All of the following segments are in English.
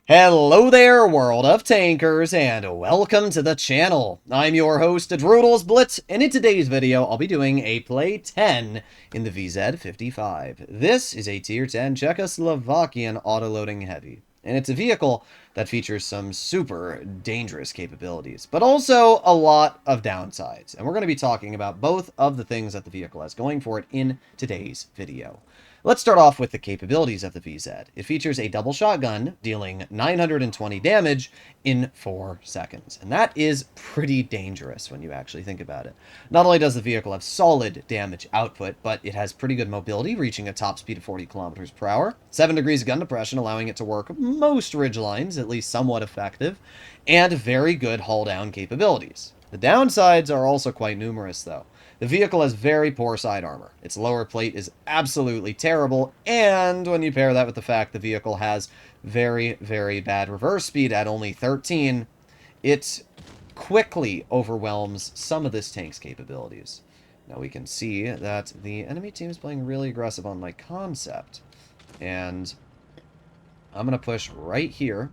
Hello there, world of tankers, and welcome to the channel. I'm your host, Droodles Blitz, and in today's video, I'll be doing a play 10 in the VZ55. This is a tier 10 Czechoslovakian autoloading heavy, and it's a vehicle that features some super dangerous capabilities, but also a lot of downsides, and we're going to be talking about both of the things that the vehicle has going for it in today's video. Let's start off with the capabilities of the VZ. It features a double shotgun, dealing 920 damage in 4 seconds. And that is pretty dangerous when you actually think about it. Not only does the vehicle have solid damage output, but it has pretty good mobility, reaching a top speed of 40 kilometers per hour, 7 degrees of gun depression, allowing it to work most ridge lines, at least somewhat effective, and very good hull-down capabilities. The downsides are also quite numerous, though. The vehicle has very poor side armor. Its lower plate is absolutely terrible, and when you pair that with the fact the vehicle has very, very bad reverse speed at only 13, it quickly overwhelms some of this tank's capabilities. Now we can see that the enemy team is playing really aggressive on my concept, and I'm going to push right here.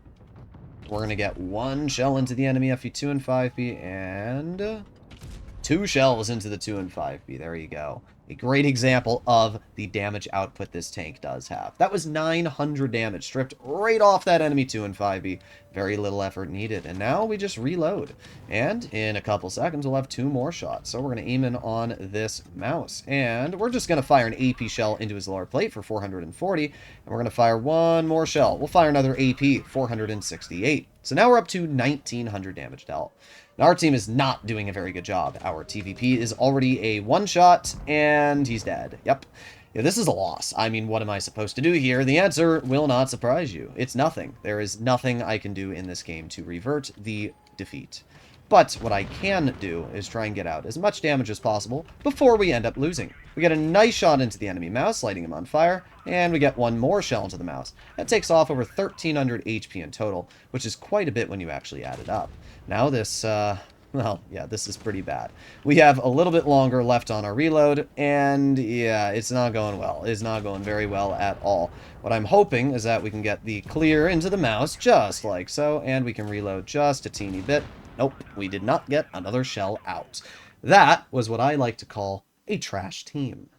We're going to get one shell into the enemy FE2 and 5B, and 2 shells into the 2 and 5B. There you go. A great example of the damage output this tank does have. That was 900 damage stripped right off that enemy 2 and 5B. Very little effort needed. And now we just reload. And in a couple seconds, we'll have 2 more shots. So we're going to aim in on this mouse. And we're just going to fire an AP shell into his lower plate for 440. And we're going to fire one more shell. We'll fire another AP, 468. So now we're up to 1900 damage dealt. Now our team is not doing a very good job. Our TVP is already a one-shot, and he's dead. Yep. Yeah, this is a loss. I mean, what am I supposed to do here? The answer will not surprise you. It's nothing. There is nothing I can do in this game to revert the defeat. But what I can do is try and get out as much damage as possible before we end up losing. We get a nice shot into the enemy mouse, lighting him on fire, and we get one more shell into the mouse. That takes off over 1300 HP in total, which is quite a bit when you actually add it up. Now this, well, yeah, this is pretty bad. We have a little bit longer left on our reload, and yeah, it's not going well. It's not going very well at all. What I'm hoping is that we can get the clear into the mouse, just like so, and we can reload just a teeny bit. Nope, we did not get another shell out. That was what I like to call a trash team.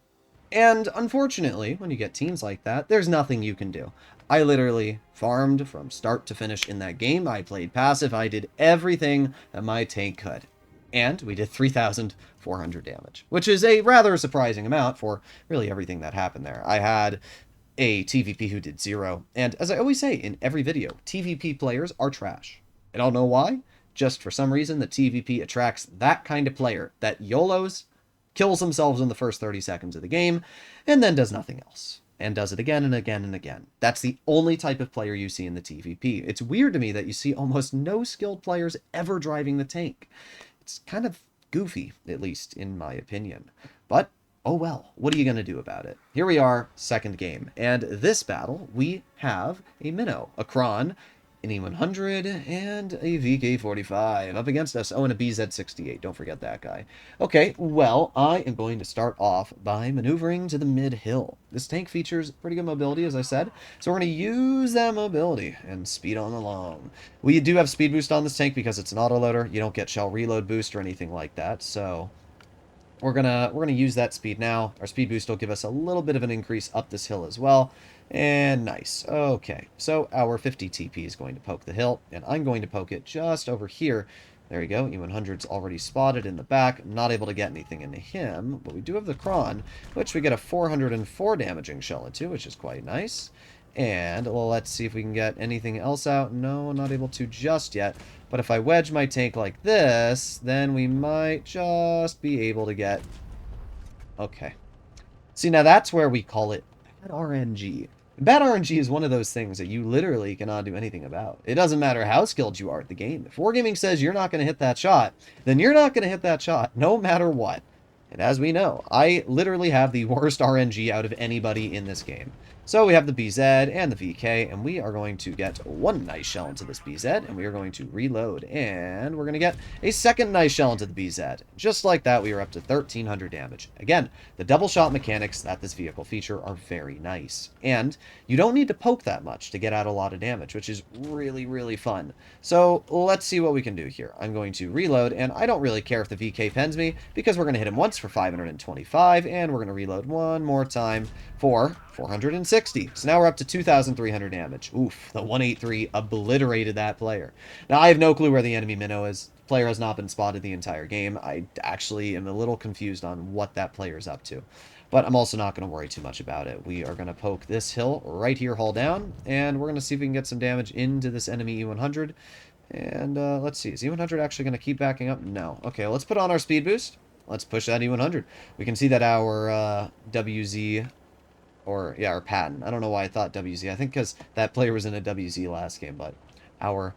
And unfortunately, when you get teams like that, there's nothing you can do. I literally farmed from start to finish in that game. I played passive. I did everything that my tank could. And we did 3,400 damage, which is a rather surprising amount for really everything that happened there. I had a TVP who did 0. And as I always say in every video, TVP players are trash. I don't know why. Just for some reason, the TVP attracts that kind of player that YOLOs, kills themselves in the first 30 seconds of the game, and then does nothing else. And does it again and again and again. That's the only type of player you see in the TVP. It's weird to me that you see almost no skilled players ever driving the tank. It's kind of goofy, at least in my opinion. But, oh well, what are you going to do about it? Here we are, second game. And this battle, we have a Minnow, a Kron, an E100, and a VK45 up against us. Oh, and a BZ68. Don't forget that guy. Okay, well, I am going to start off by maneuvering to the mid-hill. This tank features pretty good mobility, as I said, so we're going to use that mobility and speed on along. We do have speed boost on this tank because it's an autoloader. You don't get shell reload boost or anything like that, so we're gonna use that speed now. Our speed boost will give us a little bit of an increase up this hill as well. And nice. Okay, so our 50 TP is going to poke the hill, and I'm going to poke it just over here. There you go. E100's already spotted in the back. I'm not able to get anything into him, but we do have the Kron, which we get a 404 damaging shell into, which is quite nice. And well, let's see if we can get anything else out. No, not able to just yet. But if I wedge my tank like this, then we might just be able to get... Okay. See, now that's where we call it bad RNG. Bad RNG is one of those things that you literally cannot do anything about. It doesn't matter how skilled you are at the game. If Wargaming says you're not going to hit that shot, then you're not going to hit that shot, no matter what. And as we know, I literally have the worst RNG out of anybody in this game. So we have the BZ and the VK, and we are going to get one nice shell into this BZ, and we are going to reload, and we're going to get a second nice shell into the BZ. Just like that, we are up to 1,300 damage. Again, the double shot mechanics that this vehicle feature are very nice, and you don't need to poke that much to get out a lot of damage, which is really, really fun. So let's see what we can do here. I'm going to reload, and I don't really care if the VK pens me, because we're going to hit him once for 525, and we're going to reload one more time for 460. So now we're up to 2,300 damage. Oof, the 183 obliterated that player. Now, I have no clue where the enemy minnow is. The player has not been spotted the entire game. I actually am a little confused on what that player is up to. But I'm also not going to worry too much about it. We are going to poke this hill right here, hull down, and we're going to see if we can get some damage into this enemy E100. And let's see, is E100 actually going to keep backing up? No. Okay, let's put on our speed boost. Let's push that E100. We can see that our WZ... Or, yeah, our Patton. I don't know why I thought WZ. I think because that player was in a WZ last game, but our...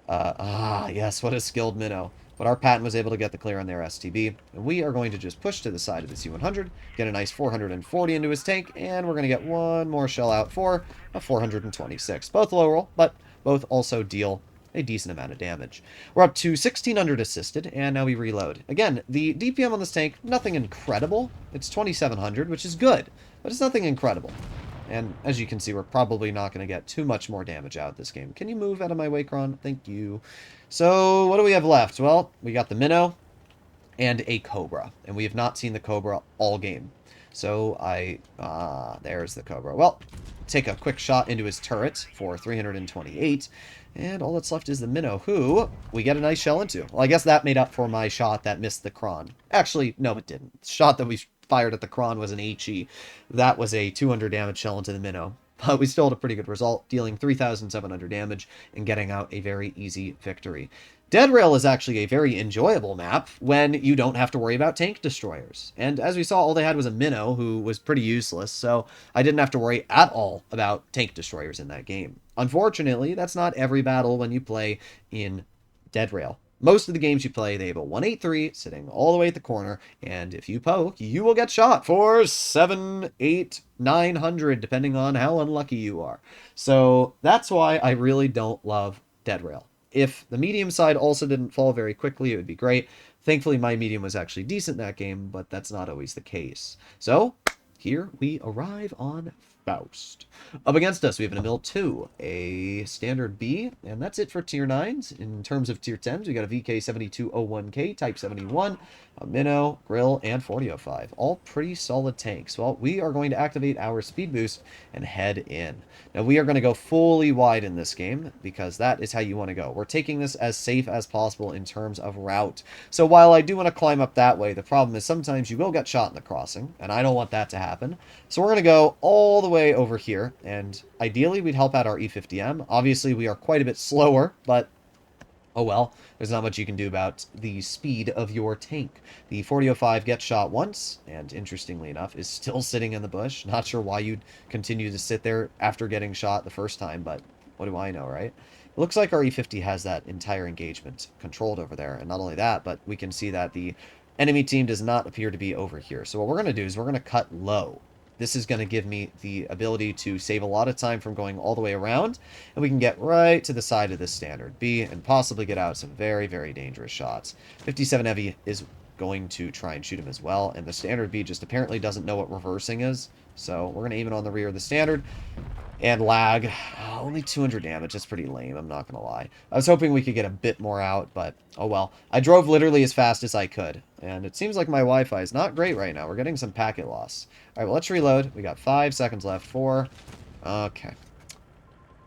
yes, what a skilled minnow. But our Patton was able to get the clear on their STB. And we are going to just push to the side of the C100, get a nice 440 into his tank, and we're going to get one more shell out for a 426. Both low roll, but both also deal a decent amount of damage. We're up to 1,600 assisted, and now we reload. Again, the DPM on this tank, nothing incredible. It's 2,700, which is good, but it's nothing incredible. And as you can see, we're probably not going to get too much more damage out of this game. Can you move out of my way, Kron? Thank you. So, what do we have left? Well, we got the Minnow and a Cobra, and we have not seen the Cobra all game. So, there's the Cobra. Well, take a quick shot into his turret for 328, and all that's left is the Minnow, who we get a nice shell into. Well, I guess that made up for my shot that missed the Kron. Actually, no, it didn't. The shot that we fired at the Kron was an HE. That was a 200 damage shell into the Minnow. But we still had a pretty good result, dealing 3,700 damage and getting out a very easy victory. Dead Rail is actually a very enjoyable map when you don't have to worry about tank destroyers. And as we saw, all they had was a Minnow, who was pretty useless, so I didn't have to worry at all about tank destroyers in that game. Unfortunately, that's not every battle when you play in Dead Rail. Most of the games you play, they have a 183 sitting all the way at the corner, and if you poke, you will get shot for 7, 8, 900, depending on how unlucky you are. So that's why I really don't love Dead Rail. If the medium side also didn't fall very quickly, it would be great. Thankfully, my medium was actually decent in that game, but that's not always the case. So, here we arrive on Faust. Up against us, we have an Emil 2, a standard B, and that's it for tier 9s. In terms of tier 10s, we got a VK7201K, Type 71, a Minnow, Grill, and 4005. All pretty solid tanks. Well, we are going to activate our speed boost and head in. Now, we are going to go fully wide in this game, because that is how you want to go. We're taking this as safe as possible in terms of route. So while I do want to climb up that way, the problem is sometimes you will get shot in the crossing, and I don't want that to happen. So we're going to go all the way over here, and ideally we'd help out our E50M. Obviously, we are quite a bit slower, but oh well, there's not much you can do about the speed of your tank. The 4005 gets shot once, and interestingly enough, is still sitting in the bush. Not sure why you'd continue to sit there after getting shot the first time, but what do I know, right? It looks like our E50 has that entire engagement controlled over there, and not only that, but we can see that the enemy team does not appear to be over here. So what we're going to do is we're going to cut low. This is going to give me the ability to save a lot of time from going all the way around, and we can get right to the side of this standard B and possibly get out some very, very dangerous shots. 57 Heavy is going to try and shoot him as well, and the standard B just apparently doesn't know what reversing is, so we're going to aim it on the rear of the standard. And lag. Only 200 damage. That's pretty lame, I'm not going to lie. I was hoping we could get a bit more out, but oh well. I drove literally as fast as I could, and it seems like my Wi-Fi is not great right now. We're getting some packet loss. Alright, well, let's reload. We got 5 seconds left. 4. Okay.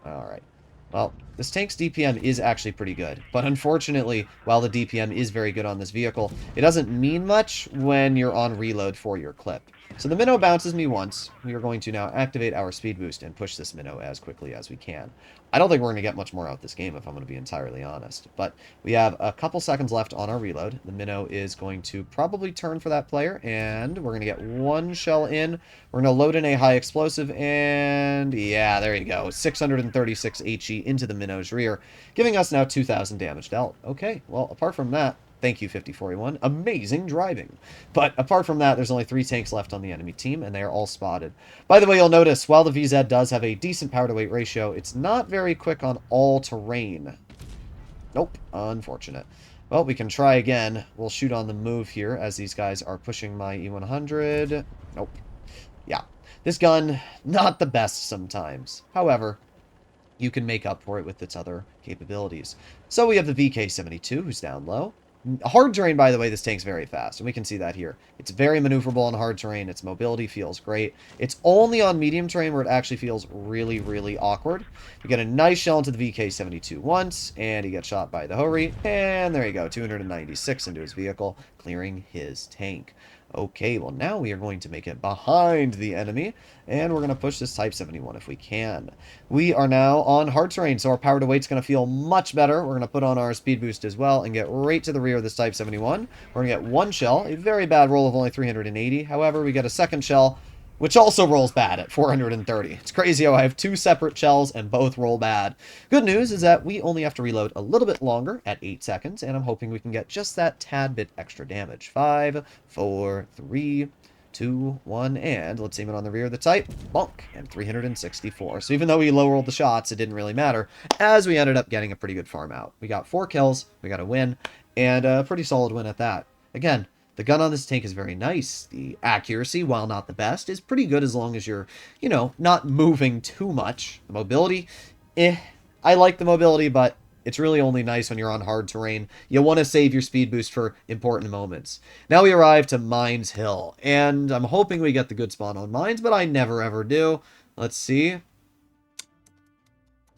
Alright. Well, this tank's DPM is actually pretty good, but unfortunately, while the DPM is very good on this vehicle, it doesn't mean much when you're on reload for your clip. So the Minnow bounces me once. We are going to now activate our speed boost and push this Minnow as quickly as we can. I don't think we're going to get much more out this game, if I'm going to be entirely honest. But we have a couple seconds left on our reload. The Minnow is going to probably turn for that player, and we're going to get one shell in. We're going to load in a high explosive, and yeah, there you go. 636 HE into the Minnow's rear, giving us now 2,000 damage dealt. Okay, well, apart from that, Thank you, 5041. Amazing driving. But apart from that, there's only 3 tanks left on the enemy team, and they are all spotted. By the way, you'll notice, while the VZ does have a decent power-to-weight ratio, it's not very quick on all terrain. Nope, unfortunate. Well, we can try again. We'll shoot on the move here as these guys are pushing my E100. Nope. Yeah, this gun, not the best sometimes. However, you can make up for it with its other capabilities. So we have the VK-72, who's down low. Hard terrain, by the way, this tank's very fast, and we can see that here. It's very maneuverable on hard terrain. Its mobility feels great. It's only on medium terrain where it actually feels really, really awkward. You get a nice shell into the VK-72 once, and he gets shot by the Hori, and there you go, 296 into his vehicle, clearing his tank. Okay, well now we are going to make it behind the enemy, and we're going to push this Type 71 if we can. We are now on hard terrain, so our power to weight's going to feel much better. We're going to put on our speed boost as well and get right to the rear of this Type 71. We're going to get 1 shell, a very bad roll of only 380. However, we get a second shell, which also rolls bad at 430. It's crazy how I have 2 separate shells and both roll bad. Good news is that we only have to reload a little bit longer at 8 seconds, and I'm hoping we can get just that tad bit extra damage. 5, 4, 3, 2, 1, and let's aim it on the rear of the Type. Bonk, and 364. So even though we low rolled the shots, it didn't really matter, as we ended up getting a pretty good farm out. We got 4 kills, we got a win, and a pretty solid win at that. Again, the gun on this tank is very nice. The accuracy, while not the best, is pretty good as long as you're, you know, not moving too much. The mobility, I like the mobility, but it's really only nice when you're on hard terrain. You want to save your speed boost for important moments. Now we arrive to Mines Hill, and I'm hoping we get the good spawn on Mines, but I never ever do. Let's see.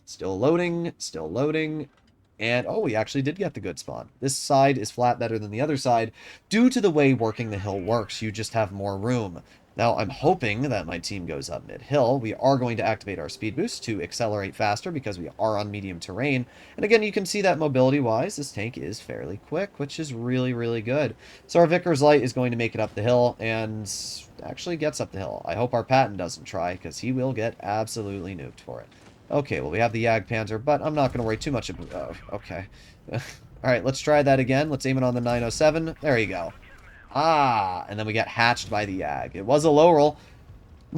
Still loading, still loading. And, oh, we actually did get the good spawn. This side is flat better than the other side. Due to the way working the hill works, you just have more room. Now, I'm hoping that my team goes up mid-hill. We are going to activate our speed boost to accelerate faster because we are on medium terrain. And again, you can see that mobility-wise, this tank is fairly quick, which is really, really good. So our Vickers Light is going to make it up the hill and actually gets up the hill. I hope our Patton doesn't try because he will get absolutely nuked for it. Okay, well, we have the Jagdpanther, but I'm not going to worry too much about... Oh, okay. Alright, let's try that again. Let's aim it on the 907. There you go. Ah, and then we get hatched by the Yag. It was a low roll.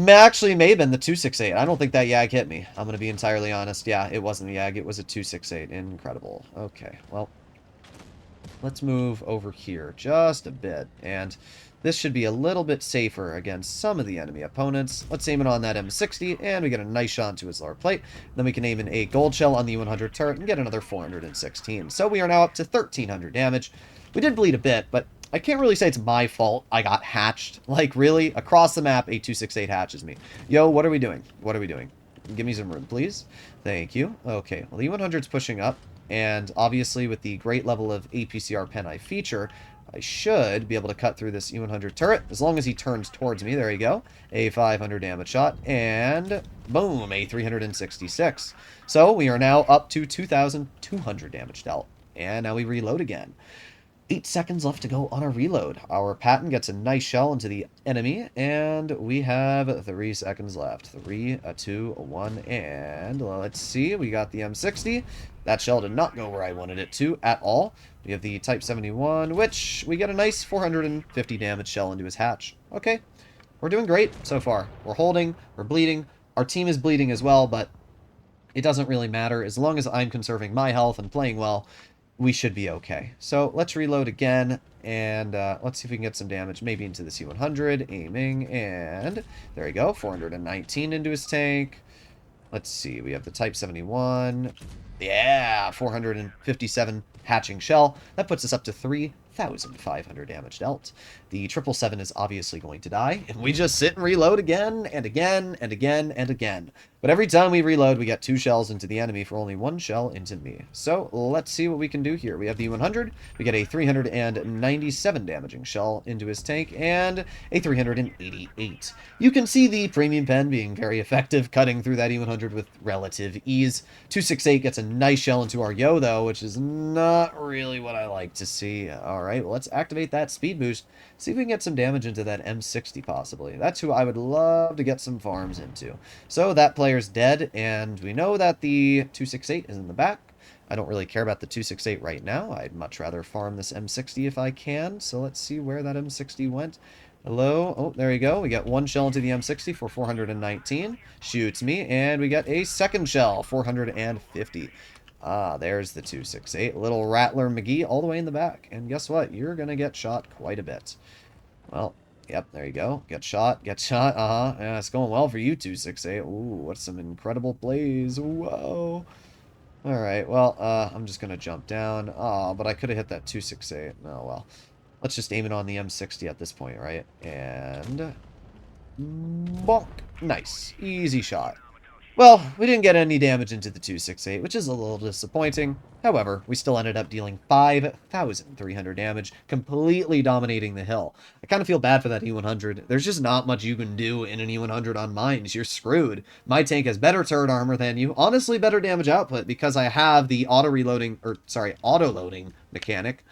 Actually, may have been the 268. I don't think that Yag hit me. I'm going to be entirely honest. Yeah, it wasn't the Yag. It was a 268. Incredible. Okay, well, let's move over here just a bit. And this should be a little bit safer against some of the enemy opponents. Let's aim it on that M60, and we get a nice shot into his lower plate. Then we can aim an 8 gold shell on the E100 turret and get another 416. So we are now up to 1,300 damage. We did bleed a bit, but I can't really say it's my fault I got hatched. Like, really? Across the map, a 268 hatches me. Yo, what are we doing? What are we doing? Give me some room, please. Thank you. Okay, well, the E100's pushing up, and obviously with the great level of APCR pen I feature, I should be able to cut through this E100 turret, as long as he turns towards me. There you go. A 500 damage shot, and boom, a 366. So we are now up to 2,200 damage dealt. And now we reload again. 8 seconds left to go on our reload. Our Patton gets a nice shell into the enemy, and we have 3 seconds left. 3, 2, 1, and let's see. We got the M60. That shell did not go where I wanted it to at all. We have the Type 71, which we get a nice 450 damage shell into his hatch. Okay, we're doing great so far. We're holding, we're bleeding. Our team is bleeding as well, but it doesn't really matter. As long as I'm conserving my health and playing well, we should be okay. So let's reload again, and let's see if we can get some damage, maybe into the C100, aiming, and there we go, 419 into his tank. Let's see, we have the Type 71, yeah, 457 hatching shell. That puts us up to 3,500 damage dealt. The 777 is obviously going to die, and we just sit and reload again, and again, and again, and again. But every time we reload, we get 2 shells into the enemy for only 1 shell into me. So let's see what we can do here. We have the 100. We get a 397 damaging shell into his tank and a 388. You can see the premium pen being very effective, cutting through that E100 with relative ease. 268 gets a nice shell into our Yo, though, which is not really what I like to see. All right, well, let's activate that speed boost. See if we can get some damage into that M60, possibly. That's who I would love to get some farms into. So that player player's dead, and we know that the 268 is in the back. I don't really care about the 268 right now. I'd much rather farm this M60 if I can. So let's see where that M60 went. Hello? Oh, there you go. We got one shell into the M60 for 419. Shoots me, and we get a second shell, 450. Ah, there's the 268. Little Rattler McGee all the way in the back. And guess what? You're going to get shot quite a bit. Well, yep, there you go. Get shot, get shot. Uh-huh. Yeah, it's going well for you, 268. Ooh, what some incredible plays. Whoa. Alright, well, I'm just going to jump down. Oh, but I could have hit that 268. Oh, well. Let's just aim it on the M60 at this point, right? And... bonk. Nice. Easy shot. Well, we didn't get any damage into the 268, which is a little disappointing. However, we still ended up dealing 5,300 damage, completely dominating the hill. I kind of feel bad for that E100. There's just not much you can do in an E100 on mines. You're screwed. My tank has better turret armor than you. Honestly, better damage output because I have the auto-loading mechanic.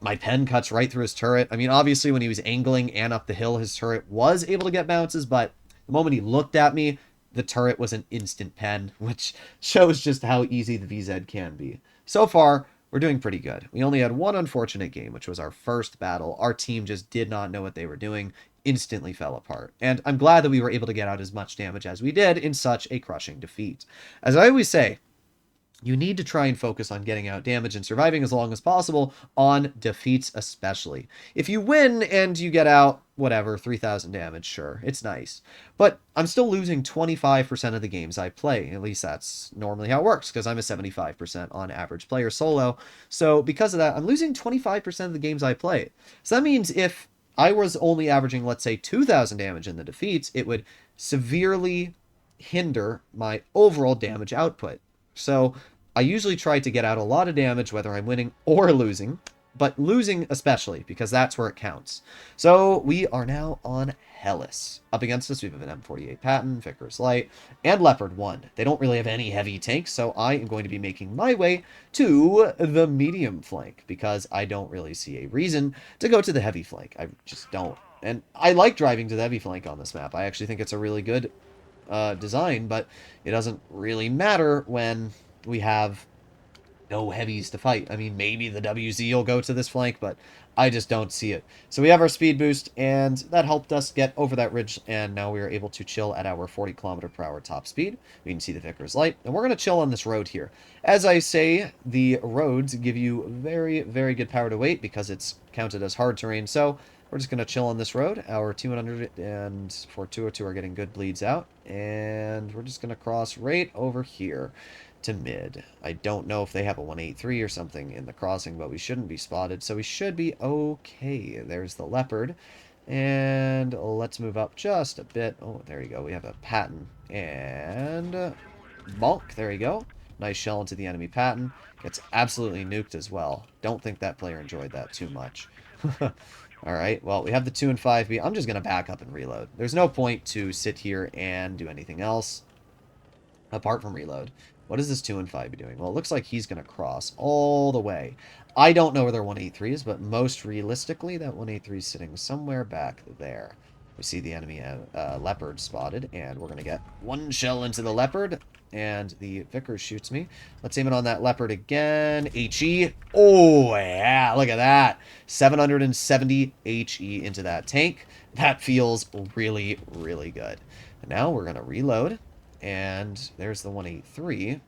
My pen cuts right through his turret. I mean, obviously, when he was angling and up the hill, his turret was able to get bounces, but the moment he looked at me, the turret was an instant pen, which shows just how easy the VZ can be. So far, we're doing pretty good. We only had one unfortunate game, which was our first battle. Our team just did not know what they were doing, instantly fell apart. And I'm glad that we were able to get out as much damage as we did in such a crushing defeat. As I always say, you need to try and focus on getting out damage and surviving as long as possible, on defeats especially. If you win and you get out, whatever, 3,000 damage, sure, it's nice. But I'm still losing 25% of the games I play. At least that's normally how it works, because I'm a 75% on average player solo. So because of that, I'm losing 25% of the games I play. So that means if I was only averaging, let's say, 2,000 damage in the defeats, it would severely hinder my overall damage output. So I usually try to get out a lot of damage, whether I'm winning or losing, but losing especially, because that's where it counts. So we are now on Hellas. Up against us, we have an M48 Patton, Vickers Light, and Leopard 1. They don't really have any heavy tanks, so I am going to be making my way to the medium flank, because I don't really see a reason to go to the heavy flank. I just don't. And I like driving to the heavy flank on this map. I actually think it's a really good design, but it doesn't really matter when we have no heavies to fight. I mean, maybe the WZ will go to this flank, but I just don't see it. So we have our speed boost, and that helped us get over that ridge, and now we are able to chill at our 40 km/h top speed. We can see the Vickers Light, and we're going to chill on this road here. As I say, the roads give you very, very good power to weight because it's counted as hard terrain, so we're just going to chill on this road. Our 200 and 402 are getting good bleeds out. And we're just going to cross right over here to mid. I don't know if they have a 183 or something in the crossing, but we shouldn't be spotted. So we should be okay. There's the Leopard. And let's move up just a bit. Oh, there you go. We have a Patton. And bonk. There you go. Nice shell into the enemy Patton. Gets absolutely nuked as well. Don't think that player enjoyed that too much. Alright, well, we have the 2 and 5B. I'm just going to back up and reload. There's no point to sit here and do anything else apart from reload. What is this 2 and 5B doing? Well, it looks like he's going to cross all the way. I don't know where their 183 is, but most realistically, that 183 is sitting somewhere back there. We see the enemy Leopard spotted, and we're going to get one shell into the Leopard, and the Vickers shoots me. Let's aim it on that Leopard again. HE. Oh, yeah, look at that. 770 HE into that tank. That feels really, really good. And now we're going to reload, and there's the 183.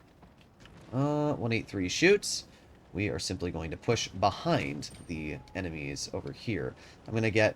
183 shoots. We are simply going to push behind the enemies over here. I'm going to get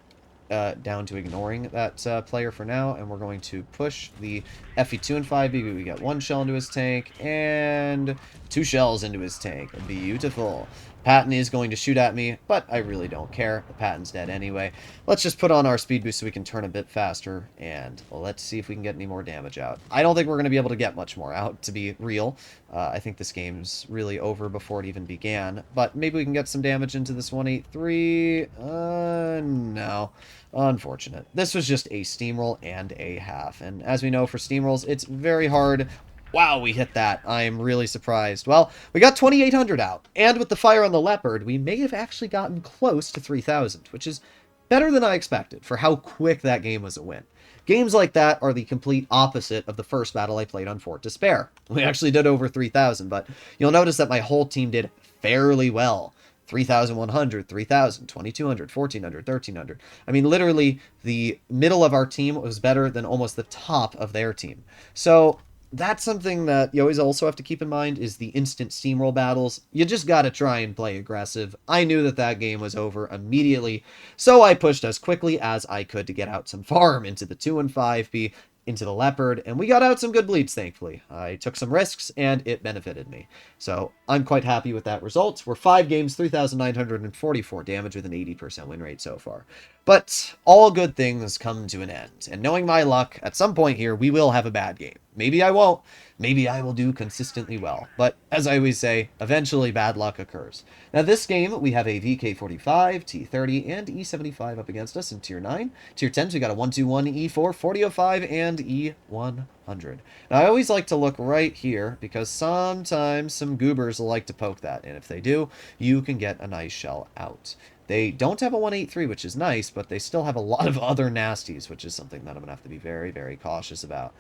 down to ignoring that player for now, and we're going to push the FE2 and 5B. We got one shell into his tank and 2 shells into his tank. Beautiful. Patton is going to shoot at me, but I really don't care. The Patton's dead anyway. Let's just put on our speed boost so we can turn a bit faster, and let's see if we can get any more damage out. I don't think we're going to be able to get much more out, to be real. I think this game's really over before it even began, but maybe we can get some damage into this 183. No. Unfortunate. This was just a steamroll and a half, and as we know for steamrolls, it's very hard. Wow, we hit that. I'm really surprised. Well, we got 2,800 out, and with the fire on the Leopard, we may have actually gotten close to 3,000, which is better than I expected for how quick that game was a win. Games like that are the complete opposite of the first battle I played on Fort Despair. We actually did over 3,000, but you'll notice that my whole team did fairly well. 3,100, 3,000, 2,200, 1,400, 1,300. I mean, literally, the middle of our team was better than almost the top of their team. So that's something that you always also have to keep in mind is the instant steamroll battles. You just got to try and play aggressive. I knew that that game was over immediately, so I pushed as quickly as I could to get out some farm into the 2 and 5B, into the Leopard, and we got out some good bleeds, thankfully. I took some risks, and it benefited me. So I'm quite happy with that result. We're 5 games, 3,944 damage with an 80% win rate so far. But all good things come to an end, and knowing my luck, at some point here, we will have a bad game. Maybe I won't. Maybe I will do consistently well. But as I always say, eventually bad luck occurs. Now this game, we have a VK45, T30, and E75 up against us in Tier 9. Tier 10s, we got a 121, E4, 4005, and E100. Now I always like to look right here, because sometimes some goobers will like to poke that, and if they do, you can get a nice shell out. They don't have a 183, which is nice, but they still have a lot of other nasties, which is something that I'm going to have to be very, very cautious about.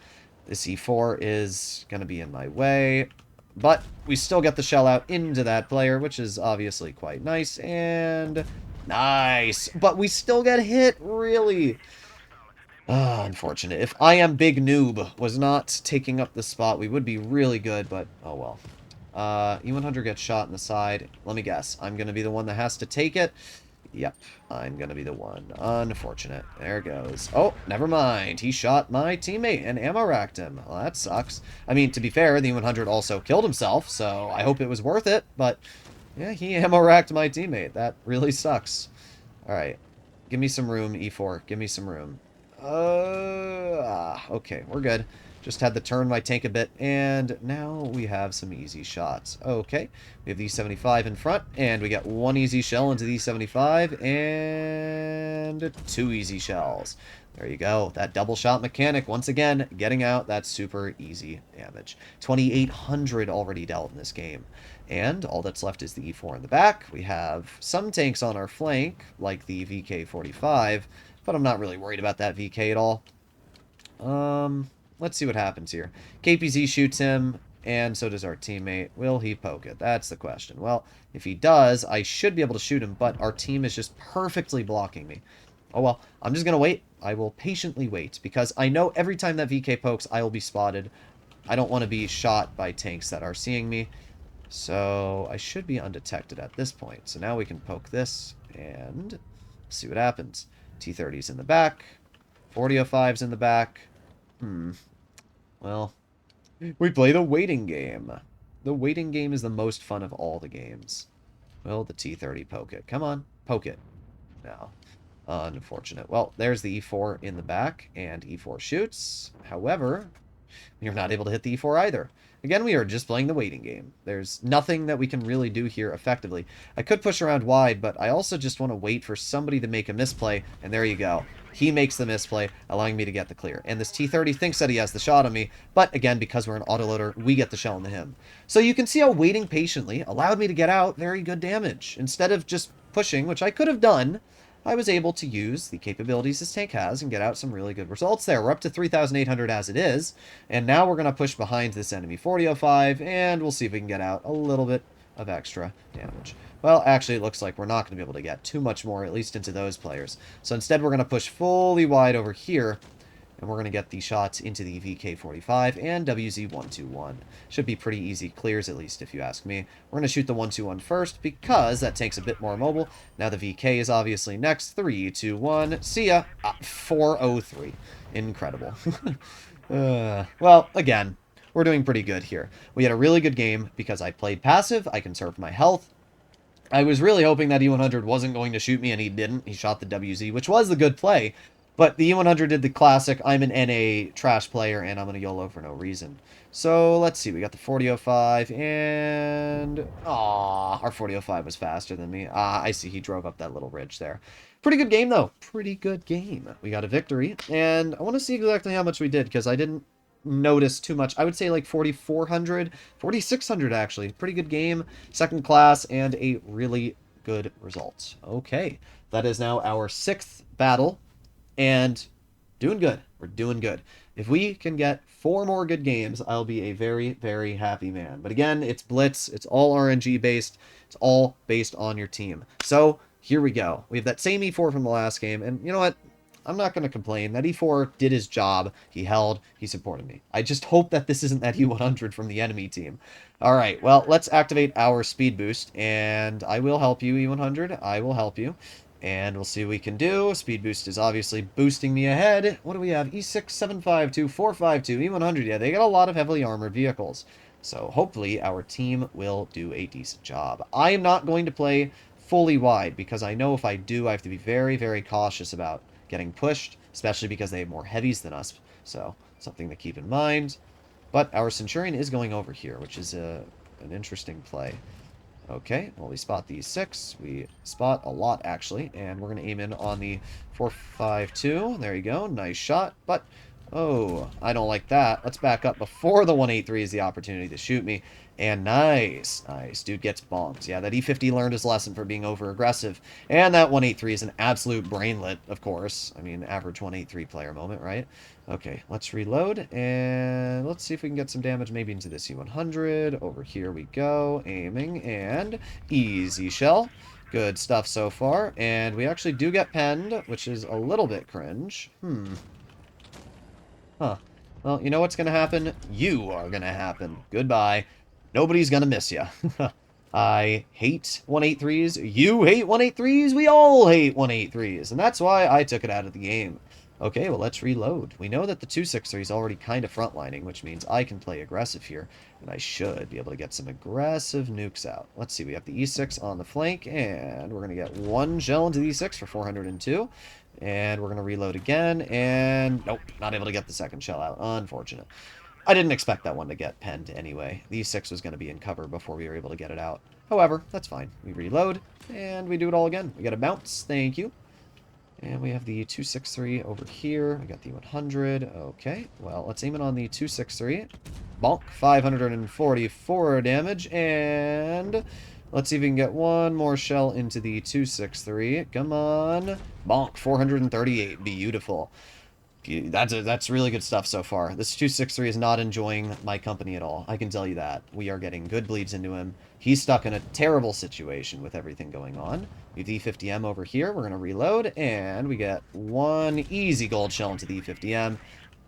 This E4 is going to be in my way, but we still get the shell out into that player, which is obviously quite nice, and nice, but we still get hit, really. Unfortunate. If I Am Big Noob was not taking up the spot, we would be really good, but oh well. E100 gets shot in the side. Let me guess. I'm going to be the one that has to take it. Yep, I'm going to be the one. Unfortunate. There goes. Oh, never mind. He shot my teammate and ammo racked him. Well, that sucks. I mean, to be fair, the E100 also killed himself, so I hope it was worth it. But, yeah, he ammo racked my teammate. That really sucks. Alright. Give me some room, E4. Give me some room. Okay, we're good. Just had to turn my tank a bit, and now we have some easy shots. Okay, we have the E75 in front, and we got one easy shell into the E75, and 2 easy shells. There you go. That double shot mechanic, once again, getting out that super easy damage. 2,800 already dealt in this game. And all that's left is the E4 in the back. We have some tanks on our flank, like the VK45, but I'm not really worried about that VK at all. Let's see what happens here. KPZ shoots him, and so does our teammate. Will he poke it? That's the question. Well, if he does, I should be able to shoot him, but our team is just perfectly blocking me. Oh well, I'm just going to wait. I will patiently wait, because I know every time that VK pokes, I will be spotted. I don't want to be shot by tanks that are seeing me. So I should be undetected at this point. So now we can poke this, and see what happens. T30's in the back. 4005's in the back. Well, we play the waiting game. The waiting game is the most fun of all the games. Will the T30 poke it? Come on, poke it. No. Unfortunate. Well, there's the E4 in the back, and E4 shoots. However, you're not able to hit the E4 either. Again, we are just playing the waiting game. There's nothing that we can really do here effectively. I could push around wide, but I also just want to wait for somebody to make a misplay, and there you go. He makes the misplay, allowing me to get the clear. And this T30 thinks that he has the shot on me, but again, because we're an autoloader, we get the shell into him. So you can see how waiting patiently allowed me to get out very good damage. Instead of just pushing, which I could have done, I was able to use the capabilities this tank has and get out some really good results there. We're up to 3,800 as it is, and now we're going to push behind this enemy 4005, and we'll see if we can get out a little bit of extra damage. Well, actually, it looks like we're not going to be able to get too much more, at least into those players. So instead, we're going to push fully wide over here, and we're going to get the shots into the VK45 and WZ121. Should be pretty easy clears, at least, if you ask me. We're going to shoot the 121 first, because that tank's a bit more mobile. Now the VK is obviously next. 3, 2, 1. See ya. 403. Incredible. Well, again, we're doing pretty good here. We had a really good game because I played passive. I conserved my health. I was really hoping that E100 wasn't going to shoot me, and he didn't. He shot the WZ, which was the good play. But the E100 did the classic, I'm an NA trash player, and I'm going to YOLO for no reason. So, let's see. We got the 4005, and... Aww, our 4005 was faster than me. I see. He drove up that little ridge there. Pretty good game, though. Pretty good game. We got a victory, and I want to see exactly how much we did, because I didn't notice too much. I would say like 4,400, 4,600 actually. Pretty good game, second class, and a really good result. Okay, that is now our 6th battle, and Doing good. We're doing good. If we can get 4 more good games, I'll be a very, very happy man. But again, it's Blitz. It's all RNG based. It's all based on your team. So here we go. We have that same E4 from the last game. And you know what? I'm not going to complain. That E4 did his job. He held. He supported me. I just hope that this isn't that E100 from the enemy team. All right. Well, let's activate our speed boost. And I will help you, E100. I will help you. And we'll see what we can do. Speed boost is obviously boosting me ahead. What do we have? E6, 752, 452, E100. Yeah, they got a lot of heavily armored vehicles. So hopefully our team will do a decent job. I am not going to play fully wide because I know if I do, I have to be very, very cautious about getting pushed, especially because they have more heavies than us. So something to keep in mind. But our Centurion is going over here, which is an interesting play. Okay, well, we spot the 6. We spot a lot, actually. And we're going to aim in on the 452. There you go. Nice shot. But, oh, I don't like that. Let's back up before the 183 is the opportunity to shoot me. And nice. Nice. Dude gets bombed. Yeah, that E50 learned his lesson for being over-aggressive. And that 183 is an absolute brainlet, of course. I mean, average 183 player moment, right? Okay, let's reload, and let's see if we can get some damage maybe into the C100. Over here we go, aiming, and easy shell. Good stuff so far, and we actually do get penned, which is a little bit cringe. Huh. Well, you know what's going to happen? You are going to happen. Goodbye. Nobody's going to miss you. I hate 183s. You hate 183s. We all hate 183s, and that's why I took it out of the game. Okay, well, let's reload. We know that the 263 is already kind of frontlining, which means I can play aggressive here, and I should be able to get some aggressive nukes out. Let's see, we have the E6 on the flank, and we're going to get 1 shell into the E6 for 402, and we're going to reload again, and nope, not able to get the second shell out. Unfortunate. I didn't expect that one to get penned anyway. The E6 was going to be in cover before we were able to get it out. However, that's fine. We reload, and we do it all again. We get a bounce. Thank you. And we have the 263 over here. We got the 100. Okay, well, let's aim it on the 263. Bonk, 544 damage, and let's see if we can get one more shell into the 263. Come on. Bonk, 438. Beautiful. That's really good stuff so far. This 263 is not enjoying my company at all. I can tell you that. We are getting good bleeds into him. He's stuck in a terrible situation with everything going on. We have the E50M over here. We're going to reload, and we get 1 easy gold shell into the E50M.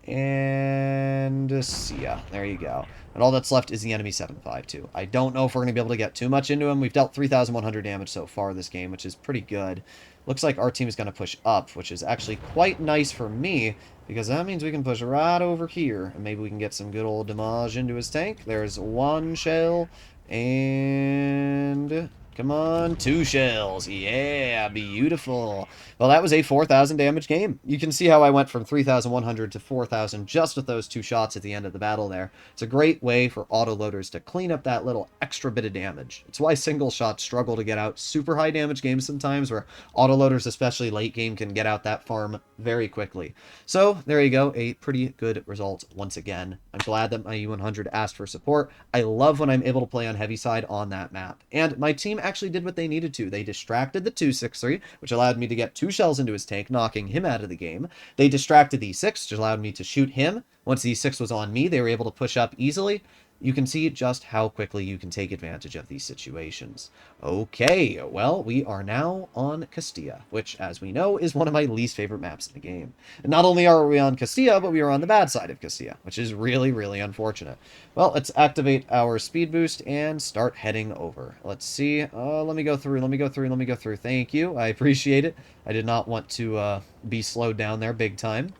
And see ya. There you go. And all that's left is the enemy 752. I don't know if we're going to be able to get too much into him. We've dealt 3,100 damage so far this game, which is pretty good. Looks like our team is going to push up, which is actually quite nice for me, because that means we can push right over here, and maybe we can get some good old damage into his tank. There's 1 shell, and come on, 2 shells. Yeah, beautiful. Well, that was a 4,000 damage game. You can see how I went from 3,100 to 4,000 just with those 2 shots at the end of the battle there. It's a great way for autoloaders to clean up that little extra bit of damage. It's why single shots struggle to get out super high damage games sometimes, where autoloaders, especially late game, can get out that farm very quickly. So there you go, a pretty good result once again. I'm glad that my U100 asked for support. I love when I'm able to play on heavy side on that map. And my team actually did what they needed to. They distracted the 263, which allowed me to get 2 shells into his tank, knocking him out of the game. They distracted the E6, which allowed me to shoot him. Once the E6 was on me, they were able to push up easily. You can see just how quickly you can take advantage of these situations. Okay, well, we are now on Castilla, which, as we know, is one of my least favorite maps in the game. And not only are we on Castilla, but we are on the bad side of Castilla, which is really, really unfortunate. Well, let's activate our speed boost and start heading over. Let's see. Let me go through. Thank you. I appreciate it. I did not want to be slowed down there big time.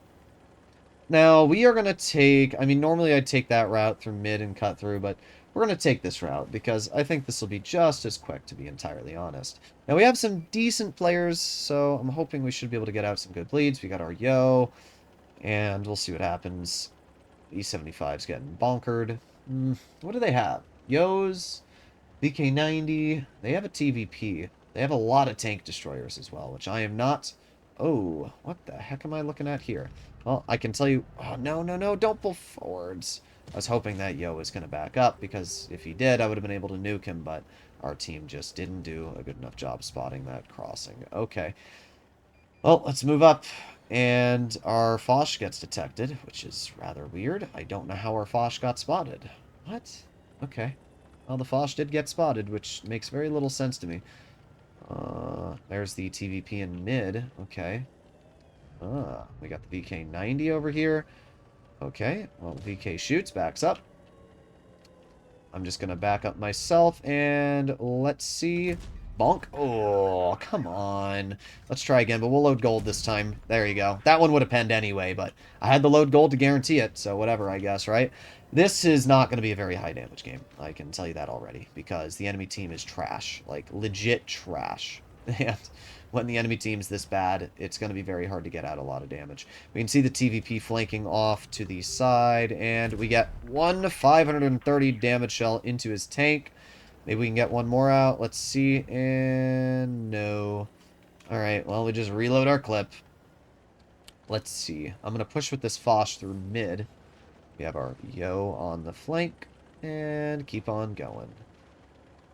Now, we are going to take, I mean, normally I'd take that route through mid and cut through, but we're going to take this route because I think this will be just as quick, to be entirely honest. Now, we have some decent players, so I'm hoping we should be able to get out some good bleeds. We got our Yo, and we'll see what happens. E75's getting bonkered. What do they have? Yo's, VK90, they have a TVP. They have a lot of tank destroyers as well, which I am not... Oh, what the heck am I looking at here? Well, I can tell you... Oh, no, don't pull forwards. I was hoping that Yo was going to back up, because if he did, I would have been able to nuke him, but our team just didn't do a good enough job spotting that crossing. Okay. Well, let's move up. And our Foch gets detected, which is rather weird. I don't know how our Foch got spotted. What? Okay. Well, the Foch did get spotted, which makes very little sense to me. There's the TVP in mid. Okay. We got the VK-90 over here. Okay. Well, VK shoots, backs up. I'm just going to back up myself, and let's see. Bonk. Oh, come on. Let's try again, but we'll load gold this time. There you go. That one would have penned anyway, but I had the load gold to guarantee it, so whatever, I guess, right? This is not going to be a very high damage game. I can tell you that already, because the enemy team is trash. Like, legit trash. And when the enemy team's this bad, it's going to be very hard to get out a lot of damage. We can see the TVP flanking off to the side, and we get one 530 damage shell into his tank. Maybe we can get one more out. Let's see. And no. Alright, well, we just reload our clip. Let's see. I'm going to push with this Foch through mid. We have our Yo on the flank. And keep on going.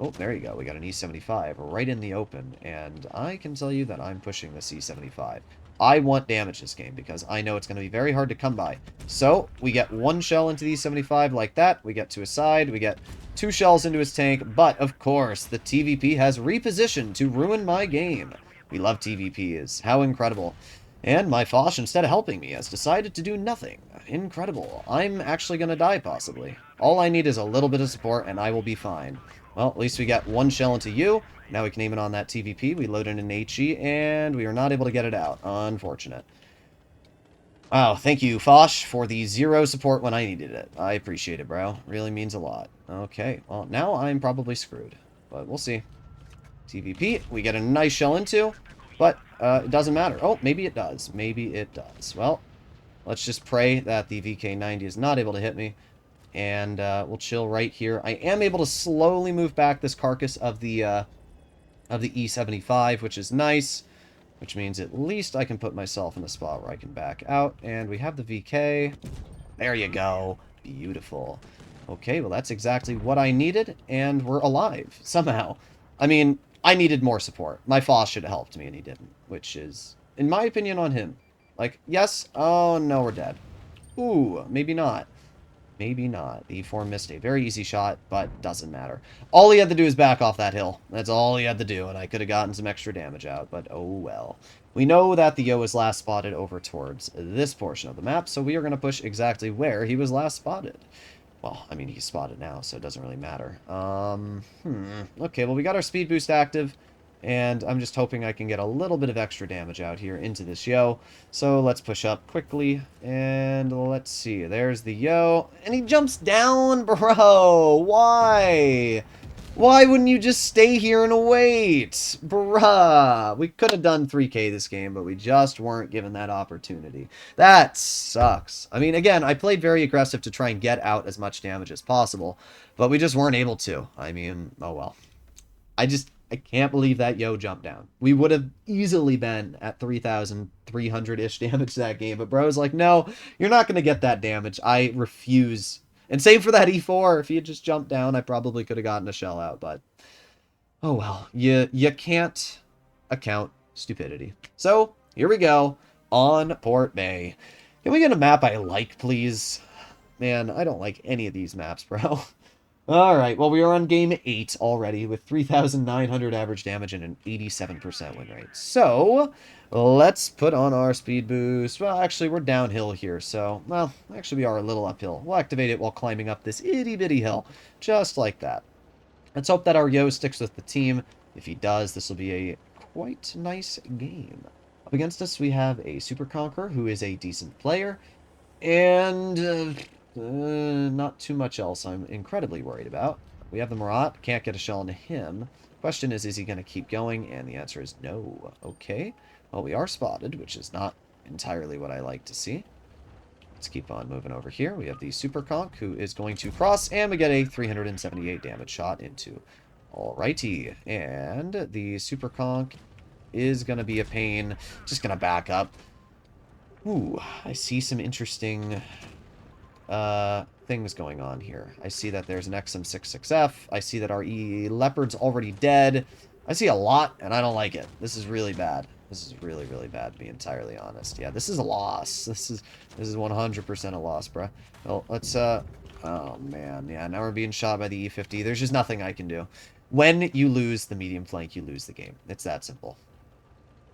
Oh, there you go. We got an E75 right in the open. And I can tell you that I'm pushing this E75. I want damage this game because I know it's going to be very hard to come by. So, we get one shell into the E75 like that. We get to his side. We get two shells into his tank. But, of course, the TVP has repositioned to ruin my game. We love TVPs. How incredible. And my Foch, instead of helping me, has decided to do nothing. Incredible. I'm actually going to die, possibly. All I need is a little bit of support, and I will be fine. Well, at least we got one shell into you. Now we can aim it on that TVP. We load in an HE, and we are not able to get it out. Unfortunate. Wow, thank you, Foch, for the 0 support when I needed it. I appreciate it, bro. Really means a lot. Okay, well, now I'm probably screwed. But we'll see. TVP, we get a nice shell into, but it doesn't matter. Oh, maybe it does. Maybe it does. Well, let's just pray that the VK-90 is not able to hit me. And we'll chill right here. I am able to slowly move back this carcass of the E75, which is nice. Which means at least I can put myself in a spot where I can back out. And we have the VK. There you go. Beautiful. Okay, well that's exactly what I needed. And we're alive, somehow. I mean, I needed more support. My Foch should have helped me, and he didn't. Which is, in my opinion, on him. Like, yes. Oh, no, we're dead. Ooh, maybe not. Maybe not. The E4 missed a very easy shot, but doesn't matter. All he had to do is back off that hill. That's all he had to do, and I could have gotten some extra damage out, but oh well. We know that the Yo was last spotted over towards this portion of the map, so we are going to push exactly where he was last spotted. Well, I mean, he's spotted now, so it doesn't really matter. Okay, well, we got our speed boost active. And I'm just hoping I can get a little bit of extra damage out here into this Yo. So let's push up quickly. And let's see. There's the Yo. And he jumps down, bro. Why? Why wouldn't you just stay here and wait? Bruh. We could have done 3K this game, but we just weren't given that opportunity. That sucks. I mean, again, I played very aggressive to try and get out as much damage as possible. But we just weren't able to. I mean, oh well. I can't believe that Yo jumped down. We would have easily been at 3,300-ish damage that game, but bro's like, no, you're not going to get that damage. I refuse. And same for that E4. If he had just jumped down, I probably could have gotten a shell out, but oh well. You can't account stupidity. So, here we go on Port Bay. Can we get a map I like, please? Man, I don't like any of these maps, bro. Alright, well, we are on game 8 already with 3,900 average damage and an 87% win rate. So, let's put on our speed boost. Well, actually, we're downhill here, so, well, actually, we are a little uphill. We'll activate it while climbing up this itty-bitty hill, just like that. Let's hope that our Yo sticks with the team. If he does, this will be a quite nice game. Up against us, we have a Super Conqueror, who is a decent player, and not too much else I'm incredibly worried about. We have the Marat. Can't get a shell into him. Question is he going to keep going? And the answer is no. Okay. Well, we are spotted, which is not entirely what I like to see. Let's keep on moving over here. We have the Super Conk, who is going to cross, and we get a 378 damage shot into. Alrighty. And the Super Conk is going to be a pain. Just going to back up. Ooh, I see some interesting things going on here. I see that there's an XM66F. I see that our E Leopard's already dead. I see a lot, and I don't like it. This is really bad. This is really, really bad, to be entirely honest. Yeah, this is a loss. This is 100% a loss, bruh. Well, let's, oh, man. Yeah, now we're being shot by the E50. There's just nothing I can do. When you lose the medium flank, you lose the game. It's that simple.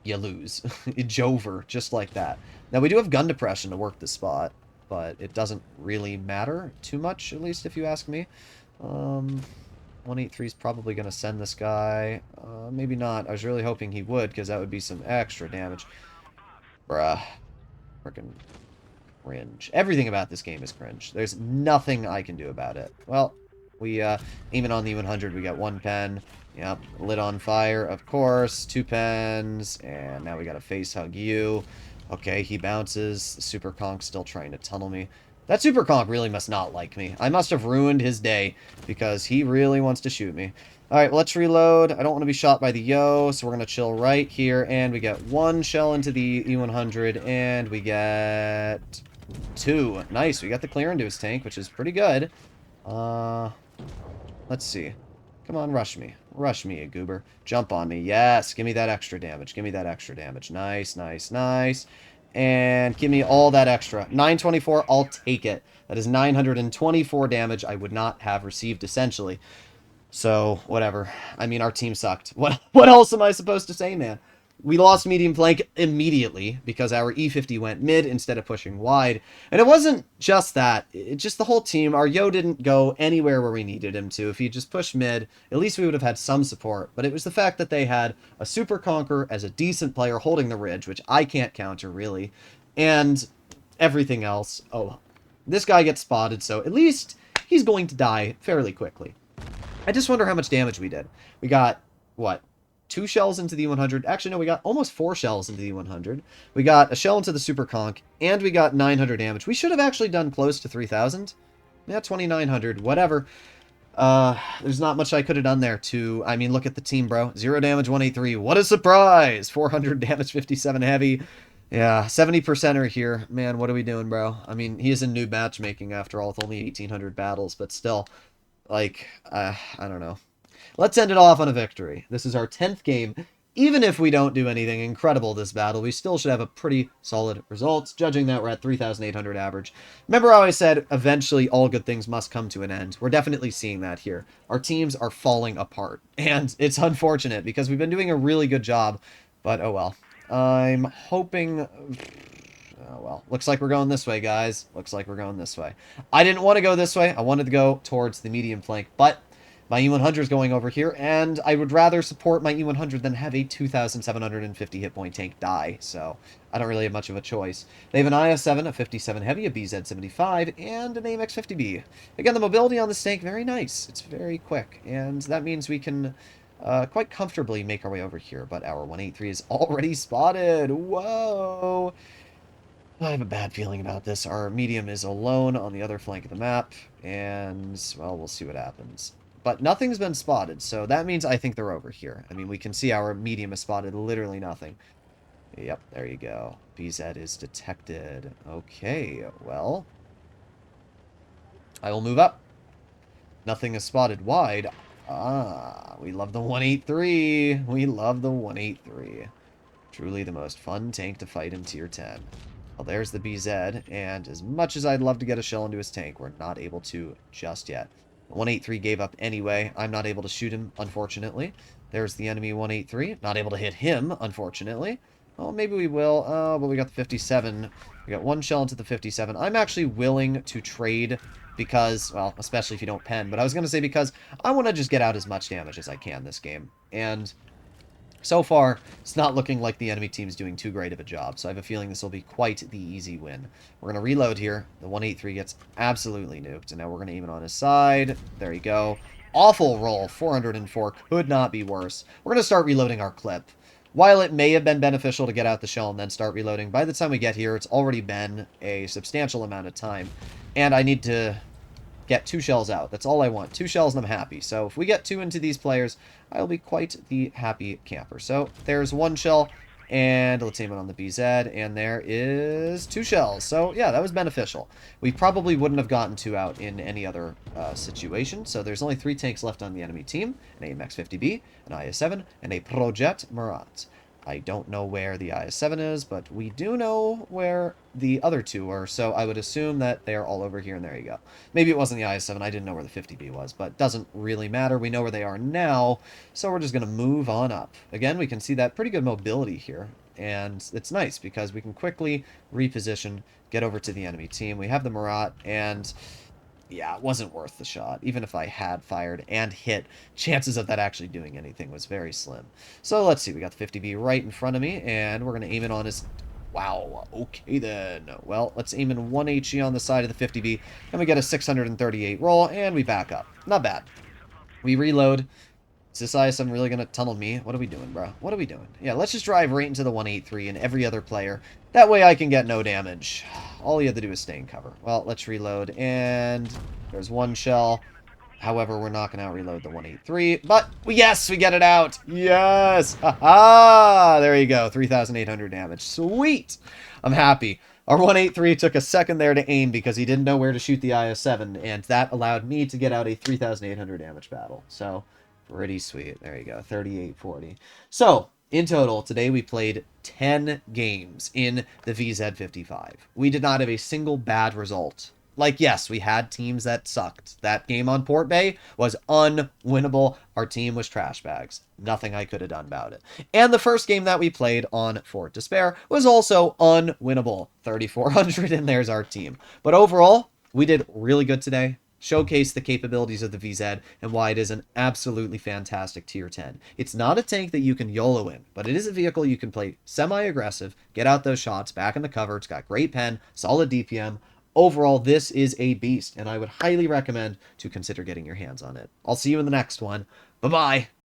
You lose. It's over, just like that. Now, we do have gun depression to work the spot, but it doesn't really matter too much, at least if you ask me. 183 is probably going to send this guy. Maybe not. I was really hoping he would, because that would be some extra damage. Bruh. Freaking cringe. Everything about this game is cringe. There's nothing I can do about it. Well, we, aiming on the 100, we got 1 pen. Yep, lit on fire, of course. 2 pens, and now we got to face hug you. Okay, he bounces. The Super Conk's still trying to tunnel me. That Super Conk really must not like me. I must have ruined his day, because he really wants to shoot me. Alright, well, let's reload. I don't want to be shot by the Yo, so we're going to chill right here, and we get 1 shell into the E100, and we get 2. Nice, we got the clear into his tank, which is pretty good. Let's see. Come on, rush me. Rush me, you goober. Jump on me. Yes, give me that extra damage. Give me that extra damage. Nice, nice, nice. And give me all that extra. 924, I'll take it. That is 924 damage I would not have received, essentially. So, whatever. I mean, our team sucked. What else am I supposed to say, man? We lost medium flank immediately because our E50 went mid instead of pushing wide. And it wasn't just that. It's just the whole team. Our Yo didn't go anywhere where we needed him to. If he just pushed mid, at least we would have had some support. But it was the fact that they had a Super Conqueror as a decent player holding the ridge, which I can't counter, really. And everything else. Oh, this guy gets spotted, so at least he's going to die fairly quickly. I just wonder how much damage we did. We got, what? 2 shells into the 100. Actually, no, we got almost 4 shells into the 100. We got a shell into the Super Conk, and we got 900 damage. We should have actually done close to 3,000. Yeah, 2,900, whatever. There's not much I could have done there to... I mean, look at the team, bro. 0 damage, 183. What a surprise! 400 damage, 57 heavy. Yeah, 70%er here. Man, what are we doing, bro? I mean, he is in new matchmaking after all, with only 1,800 battles, but still, like, I don't know. Let's end it off on a victory. This is our 10th game. Even if we don't do anything incredible this battle, we still should have a pretty solid result, judging that we're at 3,800 average. Remember how I said eventually all good things must come to an end? We're definitely seeing that here. Our teams are falling apart, and it's unfortunate because we've been doing a really good job, but oh well. I'm hoping... Oh, well, looks like we're going this way, guys. Looks like we're going this way. I didn't want to go this way. I wanted to go towards the medium flank, but my E100 is going over here, and I would rather support my E100 than have a 2,750 hit point tank die, so I don't really have much of a choice. They have an IS-7, a 57 heavy, a BZ-75, and an AMX-50B. Again, the mobility on this tank, very nice. It's very quick, and that means we can quite comfortably make our way over here, but our 183 is already spotted. Whoa! I have a bad feeling about this. Our medium is alone on the other flank of the map, and, well, we'll see what happens. But nothing's been spotted, so that means I think they're over here. I mean, we can see our medium has spotted literally nothing. Yep, there you go. BZ is detected. Okay, well, I will move up. Nothing is spotted wide. Ah, we love the 183. We love the 183. Truly the most fun tank to fight in Tier 10. Well, there's the BZ, and as much as I'd love to get a shell into his tank, we're not able to just yet. 183 gave up anyway. I'm not able to shoot him, unfortunately. There's the enemy 183. Not able to hit him, unfortunately. Well, maybe we will. Oh, but we got the 57. We got 1 shell into the 57. I'm actually willing to trade because, well, especially if you don't pen, but I was going to say because I want to just get out as much damage as I can this game. And so far, it's not looking like the enemy team's doing too great of a job, so I have a feeling this will be quite the easy win. We're going to reload here. The 183 gets absolutely nuked, and now we're going to aim it on his side. There you go. Awful roll. 404 could not be worse. We're going to start reloading our clip. While it may have been beneficial to get out the shell and then start reloading, by the time we get here, it's already been a substantial amount of time, and I need to get 2 shells out. That's all I want. 2 shells and I'm happy. So if we get 2 into these players, I'll be quite the happy camper. So there's 1 shell. And let's aim it on the BZ, and there is 2 shells. So, yeah, that was beneficial. We probably wouldn't have gotten 2 out in any other situation. So there's only 3 tanks left on the enemy team. An AMX-50B, an IS-7, and a Projet Murat. I don't know where the IS-7 is, but we do know where the other 2 are, so I would assume that they're all over here, and there you go. Maybe it wasn't the IS-7, I didn't know where the 50B was, but doesn't really matter. We know where they are now, so we're just going to move on up. Again, we can see that pretty good mobility here, and it's nice because we can quickly reposition, get over to the enemy team. We have the Murat, and yeah, it wasn't worth the shot. Even if I had fired and hit, chances of that actually doing anything was very slim. So let's see, we got the 50B right in front of me, and we're going to aim it on his... Wow, okay then. Well, let's aim in 1 HE on the side of the 50B, and we get a 638 roll, and we back up. Not bad. We reload. Is this IS-7 really going to tunnel me? What are we doing, bro? What are we doing? Yeah, let's just drive right into the 183 and every other player. That way I can get no damage. All you have to do is stay in cover. Well, let's reload, and there's 1 shell. However, we're not going to reload the 183, but yes, we get it out. Yes! Ha-ha! There you go, 3,800 damage. Sweet! I'm happy. Our 183 took a second there to aim because he didn't know where to shoot the IS-7, and that allowed me to get out a 3,800 damage battle. So... pretty sweet. There you go. 3840. So, in total, today we played 10 games in the VZ55. We did not have a single bad result. Like, yes, we had teams that sucked. That game on Port Bay was unwinnable. Our team was trash bags. Nothing I could have done about it. And the first game that we played on Fort Despair was also unwinnable. 3,400, and there's our team. But overall, we did really good today. Showcase the capabilities of the VZ and why it is an absolutely fantastic tier 10. It's not a tank that you can YOLO in, but it is a vehicle you can play semi-aggressive, get out those shots, back in the cover. It's got great pen, solid DPM. Overall, this is a beast, and I would highly recommend to consider getting your hands on it. I'll see you in the next one. Bye-bye.